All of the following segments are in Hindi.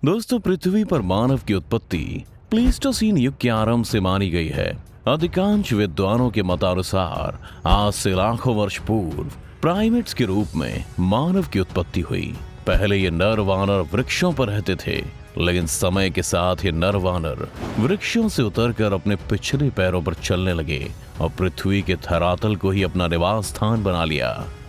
दोस्तों, पृथ्वी पर मानव की उत्पत्ति प्लीस्टोसीन युग के आरंभ से मानी गई है। अधिकांश विद्वानों के मतानुसार आज से लाखों वर्ष पूर्व प्राइमेट्स के रूप में मानव की उत्पत्ति हुई। पहले ये नर वानर वृक्षों पर रहते थे, लेकिन समय के साथ ये नर वानर वृक्षों से उतरकर अपने पिछले पैरों पर चलने लगे और पृथ्वी के धरातल को ही अपना निवास स्थान बना लिया।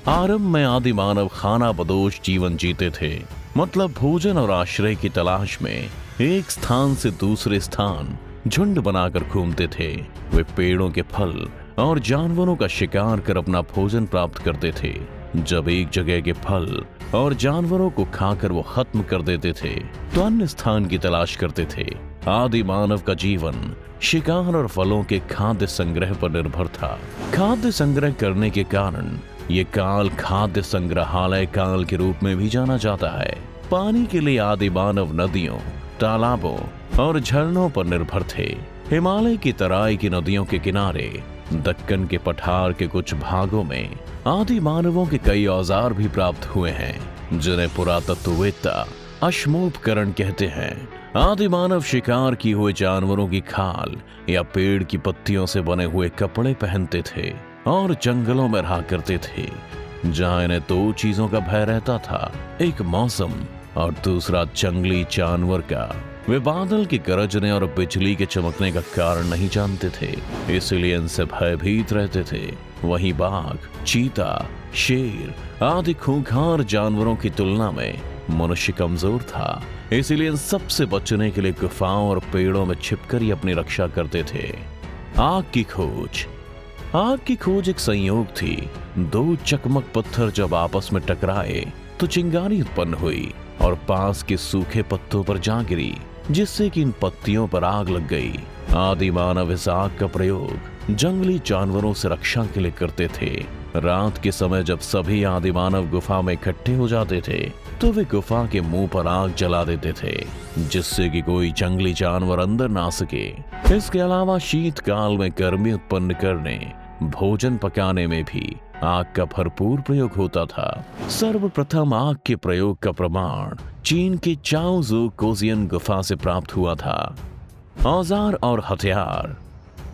आरंभ में आदि मानव खाना बदोश जीवन जीते थे, मतलब भोजन और आश्रय की तलाश में एक स्थान से दूसरे स्थान झुंड बनाकर घूमते थे। वे पेड़ों के फल और जानवरों का शिकार कर अपना भोजन प्राप्त करते थे। जब एक जगह के फल और जानवरों को खाकर वो खत्म कर देते थे तो अन्य स्थान की तलाश करते थे। आदि मानव का जीवन शिकार और फलों के खाद्य संग्रह पर निर्भर था। खाद्य संग्रह करने के कारण ये काल खाद्य संग्रहालय काल के रूप में भी जाना जाता है। पानी के लिए आदि मानव नदियों, तालाबों और झरनों पर निर्भर थे। हिमालय की तराई की नदियों के किनारे, दक्कन के पठार के कुछ भागों में आदि मानवों के कई औजार भी प्राप्त हुए हैं, जिन्हें पुरातत्ववेत्ता अश्मोपकरण कहते हैं। आदि मानव शिकार किए हुए जानवरों की खाल या पेड़ की पत्तियों से बने हुए कपड़े पहनते थे और जंगलों में रहा करते थे, जहां इन्हें दो चीजों का भय रहता था, एक मौसम और दूसरा जंगली जानवर का। वे बादल के गरजने और बिजली के चमकने का कारण नहीं जानते थे, इसलिए इनसे भयभीत रहते थे। वहीं बाघ, चीता, शेर आदि खूंखार जानवरों की तुलना में मनुष्य कमजोर था, इसलिए इन सबसे बचने के लिए गुफाओं और पेड़ों में छिपकर ही अपनी रक्षा करते थे। आग की खोज। आग की खोज एक संयोग थी। दो चकमक पत्थर जब आपस में टकराए तो चिंगारी उत्पन्न हुई और पास के सूखे पत्तों पर जा गिरी, जिससे कि इन पत्तियों पर आग लग गई। आदि मानव इस आग का प्रयोग जंगली जानवरों से रक्षा के लिए करते थे। रात के समय जब सभी आदि मानव गुफा में इकट्ठे हो जाते थे तो वे गुफा के मुंह पर आग जला देते थे, जिससे कि कोई जंगली जानवर अंदर ना सके। इसके अलावा शीतकाल में गर्मी उत्पन्न करने, भोजन पकाने में भी आग का भरपूर प्रयोग होता था। सर्वप्रथम आग के प्रयोग का प्रमाण चीन के चाओजू कोजियन गुफा से प्राप्त हुआ था। औजार और हथियार।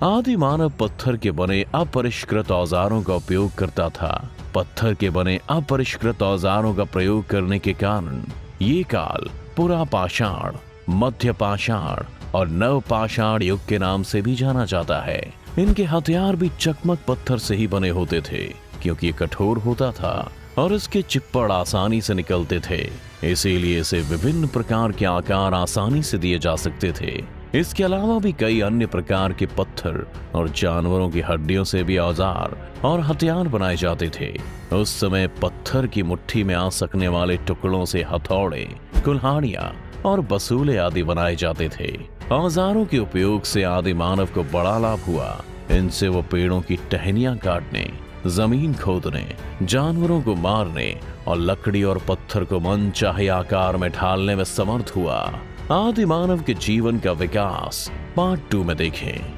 आदि मानव पत्थर के बने अपरिष्कृत औजारों का उपयोग करता था। पत्थर के बने अपरिष्कृत औजारों का प्रयोग करने के कारण ये काल पुरा पाषाण, मध्य पाषाण और नव पाषाण युग के नाम से भी जाना जाता है। इनके हथियार भी चकमक पत्थर से ही बने होते थे, क्योंकि ये कठोर होता था और इसके चिप्पड़ आसानी से निकलते थे, इसीलिए इसे विभिन्न प्रकार के आकार आसानी से दिए जा सकते थे। इसके अलावा भी कई अन्य प्रकार के पत्थर और जानवरों की हड्डियों से भी औजार और हथियार बनाए जाते थे। उस समय पत्थर की मुट्ठी में आ सकने वाले टुकड़ों से हथौड़े, कुल्हाड़ियां और बसूले आदि बनाए जाते थे। औजारों के उपयोग से आदि मानव को बड़ा लाभ हुआ। इनसे वो पेड़ों की टहनियां काटने, जमीन खोदने, जानवरों को मारने और लकड़ी और पत्थर को मन चाहे आकार में ढालने में समर्थ हुआ। आदि मानव के जीवन का विकास पार्ट 2 में देखें।